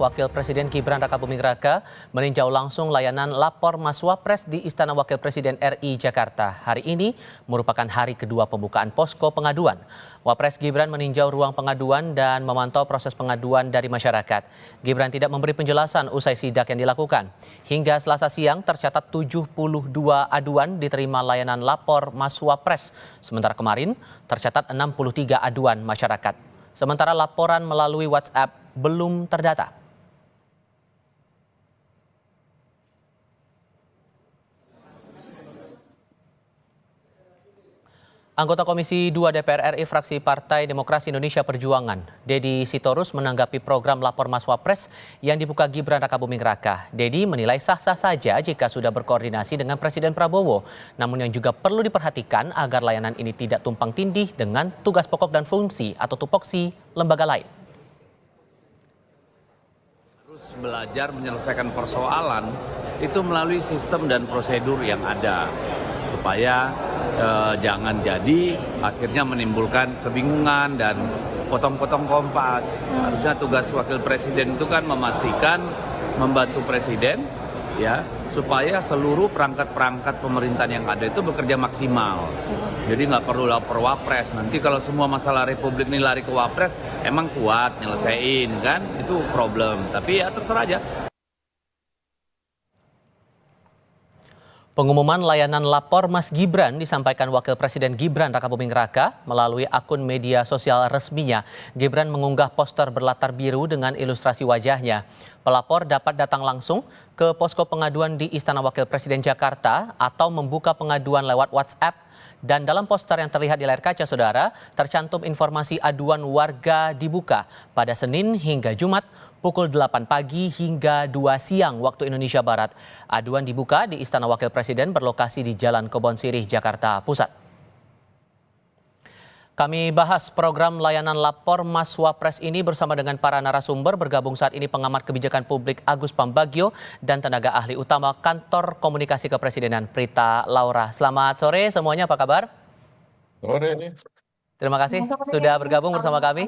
Wakil Presiden Gibran Rakabuming Raka meninjau langsung layanan lapor Mas Wapres di Istana Wakil Presiden RI Jakarta. Hari ini merupakan hari kedua pembukaan posko pengaduan. Wapres Gibran meninjau ruang pengaduan dan memantau proses pengaduan dari masyarakat. Gibran tidak memberi penjelasan usai sidak yang dilakukan. Hingga Selasa siang tercatat 72 aduan diterima layanan lapor Mas Wapres. Sementara kemarin tercatat 63 aduan masyarakat. Sementara laporan melalui WhatsApp belum terdata. Anggota Komisi 2 DPR RI fraksi Partai Demokrasi Indonesia Perjuangan, Dedi Sitorus menanggapi program lapor Mas Wapres yang dibuka Gibran Rakabuming Raka. Dedi menilai sah-sah saja jika sudah berkoordinasi dengan Presiden Prabowo. Namun yang juga perlu diperhatikan agar layanan ini tidak tumpang tindih dengan tugas pokok dan fungsi atau tupoksi lembaga lain. Terus belajar menyelesaikan persoalan itu melalui sistem dan prosedur yang ada. Supaya jangan jadi akhirnya menimbulkan kebingungan dan potong-potong kompas. Harusnya tugas wakil presiden itu kan memastikan membantu presiden ya supaya seluruh perangkat-perangkat pemerintahan yang ada itu bekerja maksimal. Jadi nggak perlu lapor wapres. Nanti kalau semua masalah republik ini lari ke wapres, emang kuat nyelesain kan? Itu problem. Tapi ya terserah aja. Pengumuman layanan lapor Mas Gibran disampaikan Wakil Presiden Gibran Rakabuming Raka melalui akun media sosial resminya. Gibran mengunggah poster berlatar biru dengan ilustrasi wajahnya. Pelapor dapat datang langsung ke posko pengaduan di Istana Wakil Presiden Jakarta atau membuka pengaduan lewat WhatsApp. Dan dalam poster yang terlihat di layar kaca saudara, tercantum informasi aduan warga dibuka pada Senin hingga Jumat pukul 8 pagi hingga 2 siang waktu Indonesia Barat. Aduan dibuka di Istana Wakil Presiden berlokasi di Jalan Kebon Sirih, Jakarta Pusat. Kami bahas program layanan lapor Mas Wapres ini bersama dengan para narasumber. Bergabung saat ini pengamat kebijakan publik Agus Pambagio dan tenaga ahli utama Kantor Komunikasi Kepresidenan Prita Laura. Selamat sore semuanya, apa kabar? Sore. Terima kasih sudah bergabung bersama kami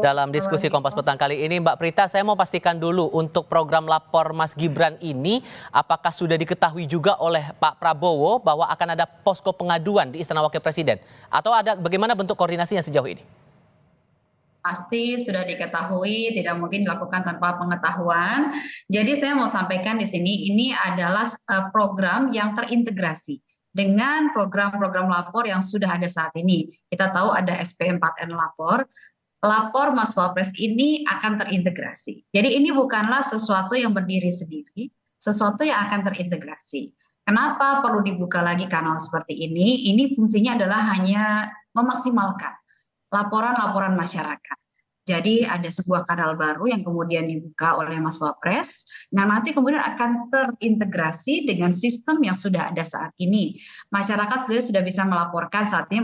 dalam diskusi Kompas Petang kali ini. Mbak Prita, saya mau pastikan dulu untuk program lapor Mas Gibran ini, apakah sudah diketahui juga oleh Pak Prabowo bahwa akan ada posko pengaduan di Istana Wakil Presiden? Atau ada bagaimana bentuk koordinasinya sejauh ini? Pasti sudah diketahui, tidak mungkin dilakukan tanpa pengetahuan. Jadi saya mau sampaikan di sini, ini adalah program yang terintegrasi dengan program-program lapor yang sudah ada saat ini. Kita tahu ada SP4N lapor. Lapor Mas Wapres ini akan terintegrasi. Jadi ini bukanlah sesuatu yang berdiri sendiri, sesuatu yang akan terintegrasi. Kenapa perlu dibuka lagi kanal seperti ini? Ini fungsinya adalah hanya memaksimalkan laporan-laporan masyarakat. Jadi ada sebuah kanal baru yang kemudian dibuka oleh Mas Wapres. Nah, nanti kemudian akan terintegrasi dengan sistem yang sudah ada saat ini. Masyarakat sudah bisa melaporkan saat ini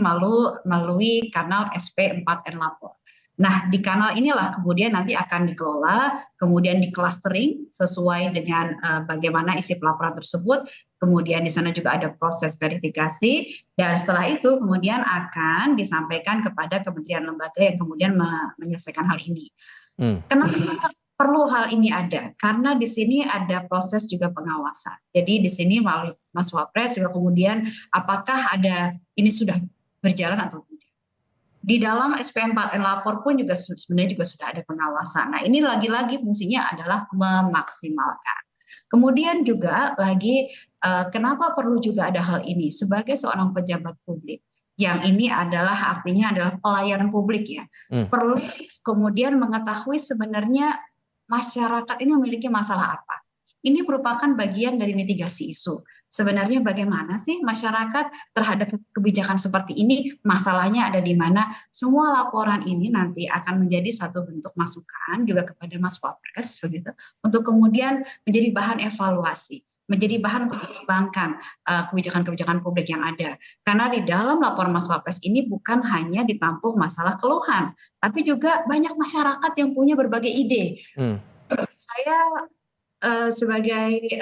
melalui kanal SP4N lapor. Nah, di kanal inilah kemudian nanti akan dikelola, kemudian di clustering sesuai dengan bagaimana isi pelaporan tersebut. Kemudian di sana juga ada proses verifikasi, dan setelah itu kemudian akan disampaikan kepada kementerian lembaga yang kemudian menyelesaikan hal ini. Kenapa perlu hal ini ada? Karena di sini ada proses juga pengawasan. Jadi di sini melalui Mas Wapres juga kemudian apakah ada ini sudah berjalan atau tidak. Di dalam SP4N lapor pun juga sebenarnya juga sudah ada pengawasan. Nah, ini lagi-lagi fungsinya adalah memaksimalkan. Kemudian juga lagi kenapa perlu juga ada hal ini sebagai seorang pejabat publik yang ini adalah artinya adalah pelayanan publik ya. Perlu kemudian mengetahui sebenarnya masyarakat ini memiliki masalah apa. Ini merupakan bagian dari mitigasi isu. Sebenarnya bagaimana sih masyarakat terhadap kebijakan seperti ini, masalahnya ada di mana. Semua laporan ini nanti akan menjadi satu bentuk masukan juga kepada Mas Wapres begitu, untuk kemudian menjadi bahan evaluasi, menjadi bahan untuk mengembangkan kebijakan-kebijakan publik yang ada. Karena di dalam laporan Mas Wapres ini bukan hanya ditampung masalah keluhan, tapi juga banyak masyarakat yang punya berbagai ide. Saya sebagai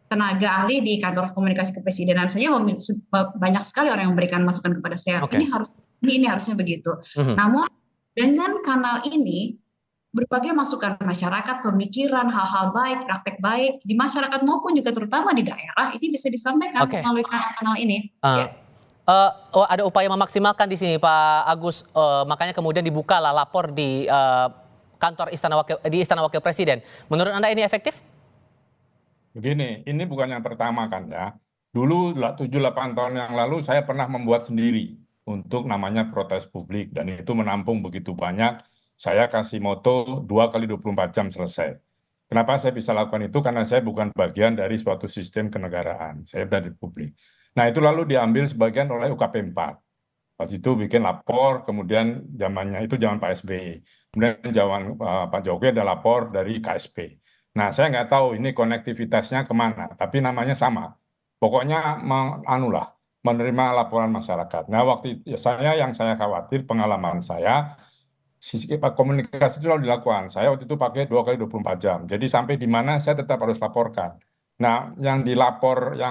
tenaga ahli di Kantor Komunikasi Kepresidenan saja banyak sekali orang yang memberikan masukan kepada saya. Ini harusnya begitu. Namun dengan kanal ini berbagai masukan masyarakat, pemikiran, hal-hal baik, praktek baik di masyarakat maupun juga terutama di daerah ini bisa disampaikan Oke. melalui kanal-kanal ini. Eh, Ya. ada upaya memaksimalkan di sini Pak Agus, makanya kemudian dibukalah lapor di kantor Istana Wakil Presiden. Menurut Anda ini efektif? Begini, ini bukan yang pertama kan ya. Dulu 7-8 tahun yang lalu saya pernah membuat sendiri untuk namanya protes publik dan itu menampung begitu banyak. Saya kasih moto 2 kali 24 jam selesai. Kenapa saya bisa lakukan itu? Karena saya bukan bagian dari suatu sistem kenegaraan. Saya dari publik. Nah itu lalu diambil sebagian oleh UKP 4. Waktu itu bikin lapor, kemudian zamannya itu zaman Pak SBY. Kemudian zaman Pak Jokowi ada lapor dari KSP. Nah, saya nggak tahu ini konektivitasnya kemana, tapi namanya sama. Pokoknya anulah, menerima laporan masyarakat. Nah, yang saya khawatir, pengalaman saya, komunikasi itu selalu dilakukan. Saya waktu itu pakai 2 kali 24 jam. Jadi sampai di mana saya tetap harus laporkan. Nah, yang dilapornya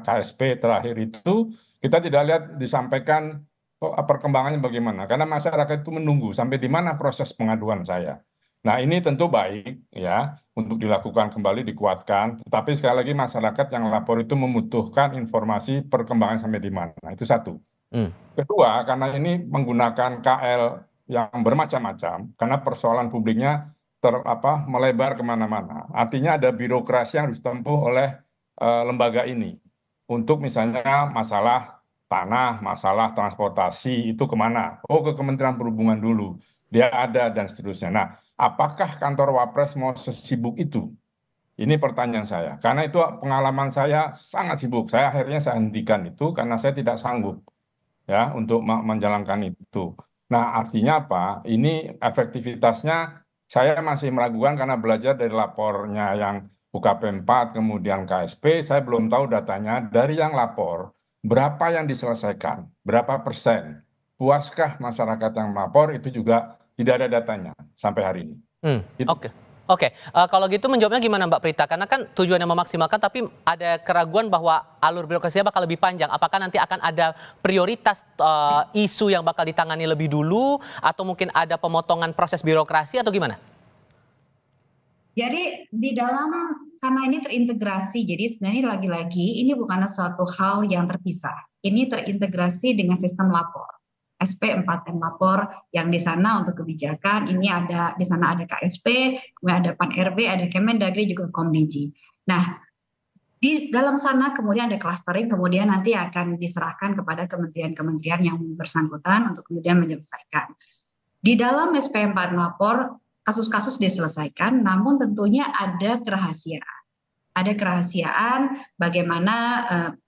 KSP terakhir itu, kita tidak lihat disampaikan perkembangannya bagaimana. Karena masyarakat itu menunggu sampai di mana proses pengaduan saya. Nah, ini tentu baik ya untuk dilakukan kembali, dikuatkan. Tetapi sekali lagi masyarakat yang lapor itu membutuhkan informasi perkembangan sampai di mana. Itu satu. Hmm. Kedua, karena ini menggunakan KL yang bermacam-macam, karena persoalan publiknya melebar kemana-mana. Artinya ada birokrasi yang harus ditempuh oleh lembaga ini. Untuk misalnya masalah tanah, masalah transportasi, itu kemana? Oh, ke Kementerian Perhubungan dulu. Dia ada dan seterusnya. Nah, apakah kantor Wapres mau sesibuk itu? Ini pertanyaan saya. Karena itu pengalaman saya sangat sibuk. Akhirnya saya hentikan itu karena saya tidak sanggup ya untuk menjalankan itu. Nah, artinya apa? Ini efektivitasnya saya masih meragukan karena belajar dari lapornya yang UKP 4 kemudian KSP, saya belum tahu datanya dari yang lapor berapa yang diselesaikan, berapa persen. Puaskah masyarakat yang melapor itu juga tidak ada datanya sampai hari ini. Gitu. Oke. Oke, kalau gitu menjawabnya gimana Mbak Prita? Karena kan tujuannya memaksimalkan tapi ada keraguan bahwa alur birokrasinya bakal lebih panjang. Apakah nanti akan ada prioritas isu yang bakal ditangani lebih dulu atau mungkin ada pemotongan proses birokrasi atau gimana? Jadi karena ini terintegrasi, jadi sebenarnya lagi-lagi ini bukanlah suatu hal yang terpisah. Ini terintegrasi dengan sistem lapor. SP4M lapor yang di sana untuk kebijakan, ini ada di sana ada KSP, kemudian ada Pan-RB, ada Kemendagri, juga Komdiji. Nah, di dalam sana kemudian ada clustering, kemudian nanti akan diserahkan kepada kementerian-kementerian yang bersangkutan untuk kemudian menyelesaikan. Di dalam SP4 lapor, kasus-kasus diselesaikan, namun tentunya ada kerahasiaan. Ada kerahasiaan bagaimana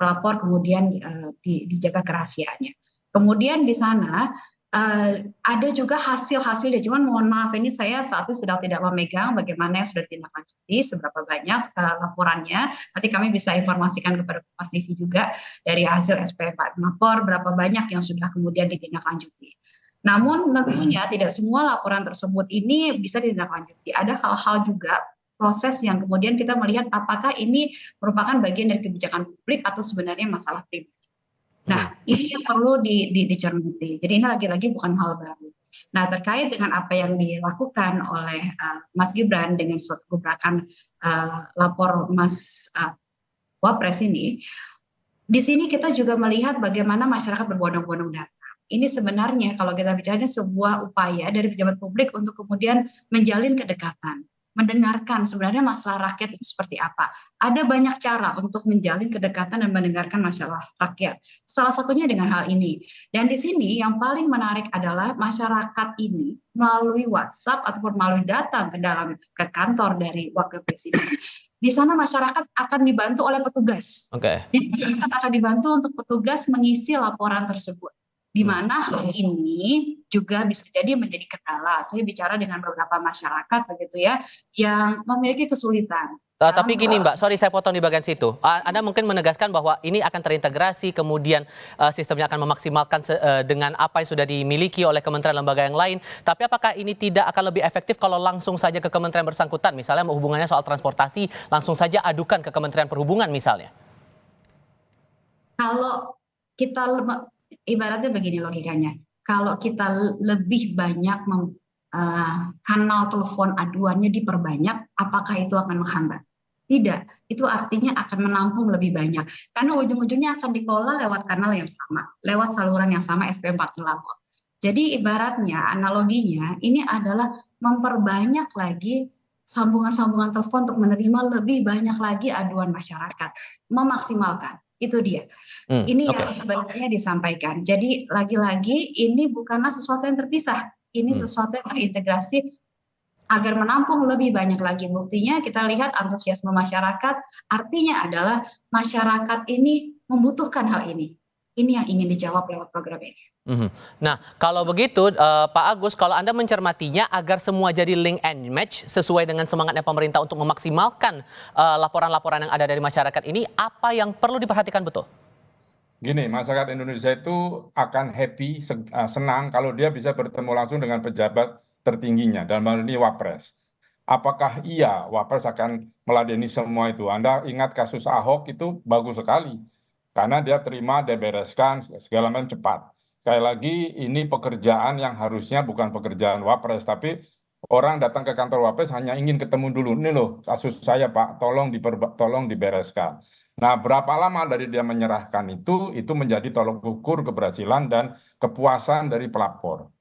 pelapor kemudian dijaga kerahasiaannya. Kemudian di sana ada juga hasil-hasilnya. Cuman mohon maaf ini saya saat ini sedang tidak memegang bagaimana yang sudah ditindaklanjuti, seberapa banyak laporannya. Nanti kami bisa informasikan kepada Kompas TV juga dari hasil SP4 lapor berapa banyak yang sudah kemudian ditindaklanjuti. Namun tentunya tidak semua laporan tersebut ini bisa ditindaklanjuti. Ada hal-hal juga proses yang kemudian kita melihat apakah ini merupakan bagian dari kebijakan publik atau sebenarnya masalah pribadi. Nah, ini yang perlu dicermati. Jadi ini lagi-lagi bukan hal baru. Nah, terkait dengan apa yang dilakukan oleh Mas Gibran dengan suatu gebrakan lapor Mas Wapres ini, di sini kita juga melihat bagaimana masyarakat berbondong-bondong datang. Ini sebenarnya kalau kita bicara sebuah upaya dari pejabat publik untuk kemudian menjalin kedekatan, mendengarkan sebenarnya masalah rakyat itu seperti apa. Ada banyak cara untuk menjalin kedekatan dan mendengarkan masalah rakyat. Salah satunya dengan hal ini. Dan di sini yang paling menarik adalah masyarakat ini melalui WhatsApp ataupun melalui datang ke kantor dari Wakil Presiden. Di sana masyarakat akan dibantu oleh petugas. Jadi masyarakat akan dibantu untuk petugas mengisi laporan tersebut. Di mana hal ini juga bisa jadi menjadi kendala. Saya bicara dengan beberapa masyarakat begitu ya, yang memiliki kesulitan. Tapi gini Mbak, sorry saya potong di bagian situ. Anda mungkin menegaskan bahwa ini akan terintegrasi, kemudian sistemnya akan memaksimalkan dengan apa yang sudah dimiliki oleh kementerian lembaga yang lain. Tapi apakah ini tidak akan lebih efektif kalau langsung saja ke kementerian bersangkutan? Misalnya hubungannya soal transportasi, langsung saja adukan ke Kementerian Perhubungan misalnya. Kalau kita ibaratnya begini logikanya, kalau kita lebih banyak kanal telepon aduannya diperbanyak, apakah itu akan menghambat? Tidak, itu artinya akan menampung lebih banyak. Karena ujung-ujungnya akan dikelola lewat kanal yang sama, lewat saluran yang sama SP4 lapor. Jadi ibaratnya, analoginya, ini adalah memperbanyak lagi sambungan-sambungan telepon untuk menerima lebih banyak lagi aduan masyarakat. Memaksimalkan, itu dia. Ini Oke. yang sebenarnya disampaikan. Jadi lagi-lagi ini bukanlah sesuatu yang terpisah. Ini sesuatu yang terintegrasi agar menampung lebih banyak lagi. Buktinya kita lihat antusiasme masyarakat, artinya adalah masyarakat ini membutuhkan hal ini. Ini yang ingin dijawab lewat program ini. Nah, kalau begitu Pak Agus, kalau Anda mencermatinya agar semua jadi link and match sesuai dengan semangatnya pemerintah untuk memaksimalkan laporan-laporan yang ada dari masyarakat ini, apa yang perlu diperhatikan betul? Gini, masyarakat Indonesia itu akan happy, senang kalau dia bisa bertemu langsung dengan pejabat tertingginya, dalam hal ini Wapres. Apakah iya Wapres akan meladeni semua itu? Anda ingat kasus Ahok itu bagus sekali, karena dia terima, dia bereskan, segala macam cepat. Sekali lagi, ini pekerjaan yang harusnya bukan pekerjaan Wapres, tapi orang datang ke kantor Wapres hanya ingin ketemu dulu. Ini loh kasus saya Pak, tolong dibereskan. Nah, berapa lama dari dia menyerahkan itu menjadi tolok ukur keberhasilan dan kepuasan dari pelapor.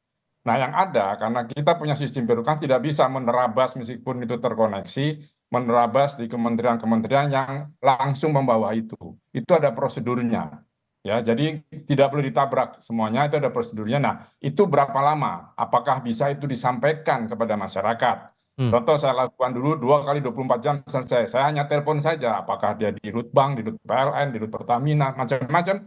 Nah, yang ada, karena kita punya sistem birokrasi tidak bisa menerabas meskipun itu terkoneksi, menerabas di kementerian-kementerian yang langsung membawa itu. Itu ada prosedurnya. Ya, jadi tidak perlu ditabrak semuanya, itu ada prosedurnya. Nah, itu berapa lama? Apakah bisa itu disampaikan kepada masyarakat? Contoh saya lakukan dulu 2 kali 24 jam selesai. Saya hanya telepon saja, apakah dia di Rut Bank, di Rut PLN, di Rut Pertamina, macam-macam,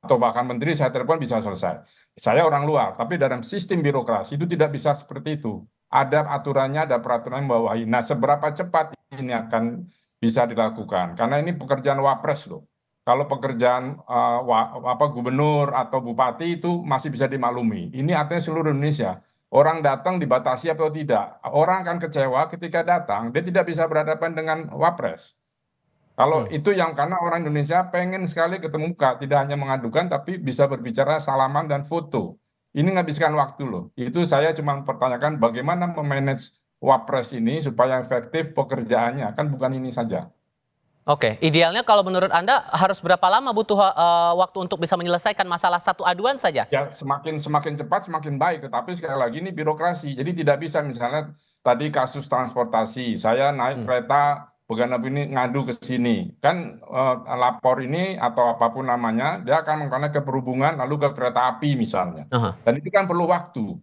atau bahkan menteri saya telepon bisa selesai. Saya orang luar, tapi dalam sistem birokrasi itu tidak bisa seperti itu. Ada aturannya, ada peraturan yang membawahi. Nah, seberapa cepat ini akan bisa dilakukan? Karena ini pekerjaan Wapres loh. Kalau pekerjaan gubernur atau bupati itu masih bisa dimaklumi. Ini artinya seluruh Indonesia. Orang datang dibatasi atau tidak. Orang akan kecewa ketika datang, dia tidak bisa berhadapan dengan Wapres. Kalau itu yang karena orang Indonesia pengen sekali ketemu muka, tidak hanya mengadukan, tapi bisa berbicara salaman dan foto. Ini menghabiskan waktu loh. Itu saya cuma pertanyakan bagaimana memanage Wapres ini supaya efektif pekerjaannya. Kan bukan ini saja. Oke, idealnya kalau menurut Anda harus berapa lama butuh waktu untuk bisa menyelesaikan masalah satu aduan saja? Ya, semakin cepat semakin baik, tetapi sekali lagi ini birokrasi. Jadi tidak bisa misalnya tadi kasus transportasi, saya naik kereta bukan ini ngadu ke sini. Kan lapor ini atau apapun namanya, dia akan mengkona ke perhubungan lalu ke kereta api misalnya. Dan itu kan perlu waktu.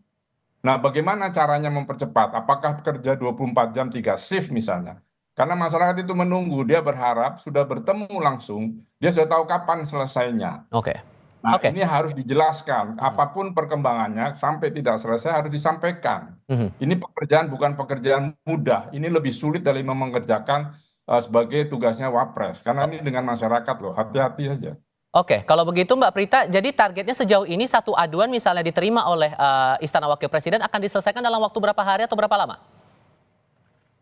Nah, bagaimana caranya mempercepat? Apakah kerja 24 jam 3 shift misalnya? Karena masyarakat itu menunggu, dia berharap sudah bertemu langsung, dia sudah tahu kapan selesainya. Oke. Nah, ini harus dijelaskan. Apapun perkembangannya, sampai tidak selesai harus disampaikan. Ini pekerjaan bukan pekerjaan mudah. Ini lebih sulit dari mengerjakan sebagai tugasnya Wapres. Karena ini dengan masyarakat loh, hati-hati saja. Oke, kalau begitu Mbak Prita, jadi targetnya sejauh ini satu aduan misalnya diterima oleh Istana Wakil Presiden akan diselesaikan dalam waktu berapa hari atau berapa lama?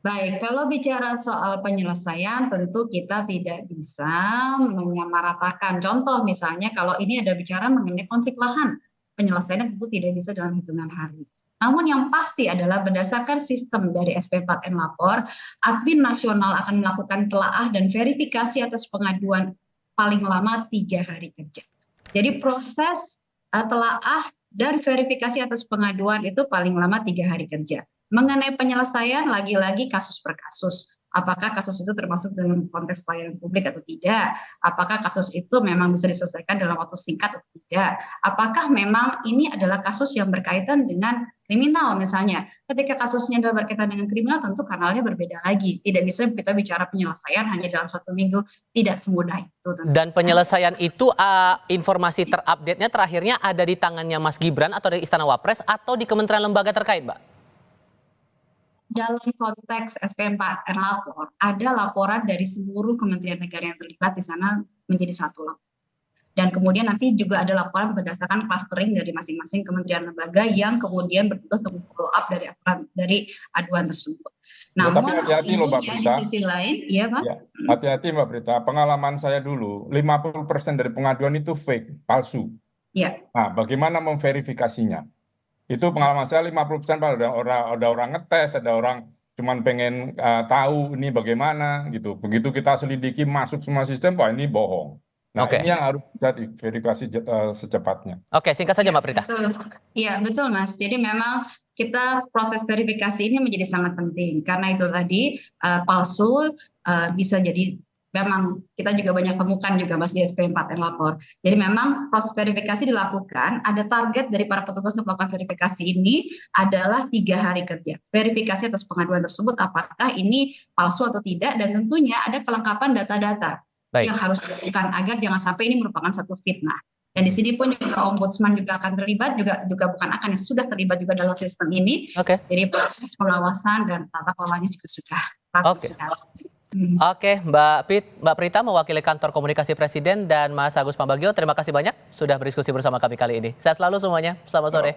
Baik, kalau bicara soal penyelesaian tentu kita tidak bisa menyamaratakan. Contoh misalnya kalau ini ada bicara mengenai konflik lahan, penyelesaiannya tentu tidak bisa dalam hitungan hari. Namun yang pasti adalah berdasarkan sistem dari SP4N Lapor, Admin Nasional akan melakukan telaah dan verifikasi atas pengaduan paling lama 3 hari kerja. Jadi proses telaah dan verifikasi atas pengaduan itu paling lama 3 hari kerja. Mengenai penyelesaian, lagi-lagi kasus per kasus. Apakah kasus itu termasuk dalam konteks pelayanan publik atau tidak? Apakah kasus itu memang bisa diselesaikan dalam waktu singkat atau tidak? Apakah memang ini adalah kasus yang berkaitan dengan kriminal misalnya? Ketika kasusnya adalah berkaitan dengan kriminal, tentu kanalnya berbeda lagi. Tidak bisa kita bicara penyelesaian hanya dalam 1 minggu. Tidak semudah itu. Dan penyelesaian itu informasi terupdate-nya terakhirnya ada di tangannya Mas Gibran atau dari Istana Wapres atau di kementerian lembaga terkait, Mbak? Dalam konteks SP4N Lapor, ada laporan dari seluruh kementerian negara yang terlibat di sana menjadi satu lapor. Dan kemudian nanti juga ada laporan berdasarkan clustering dari masing-masing kementerian lembaga yang kemudian bertugas untuk follow up dari aduan tersebut. Namun, tapi hati-hati loh Mbak Prita. Di sisi lain, ya Mas. Ya, hati-hati Mbak Prita, pengalaman saya dulu, 50% dari pengaduan itu fake, palsu. Ya. Nah, bagaimana memverifikasinya? Itu pengalaman saya 50% Pak, ada orang ngetes, ada orang cuman pengen tahu ini bagaimana gitu. Begitu kita selidiki masuk semua sistem, wah ini bohong. Nah, Oke. ini yang harus bisa diverifikasi secepatnya. Oke, singkat saja Iya, Mbak Prita. betul. Iya, betul, Mas. Jadi memang kita proses verifikasi ini menjadi sangat penting karena itu tadi palsu bisa jadi memang kita juga banyak temukan juga Mas di SP4 yang lapor. Jadi memang proses verifikasi dilakukan, ada target dari para petugas untuk melakukan verifikasi ini adalah 3 hari kerja. Verifikasi atas pengaduan tersebut apakah ini palsu atau tidak, dan tentunya ada kelengkapan data-data Baik. yang harus dilakukan agar jangan sampai ini merupakan satu fitnah. Dan di sini pun juga Ombudsman juga akan terlibat, juga bukan akan, yang sudah terlibat juga dalam sistem ini. Oke. Jadi proses pengawasan dan tata kelolanya juga sudah Oke. Oke, Mbak Prita mewakili Kantor Komunikasi Presiden dan Mas Agus Pambagio, terima kasih banyak sudah berdiskusi bersama kami kali ini. Sehat selalu semuanya. Selamat sore.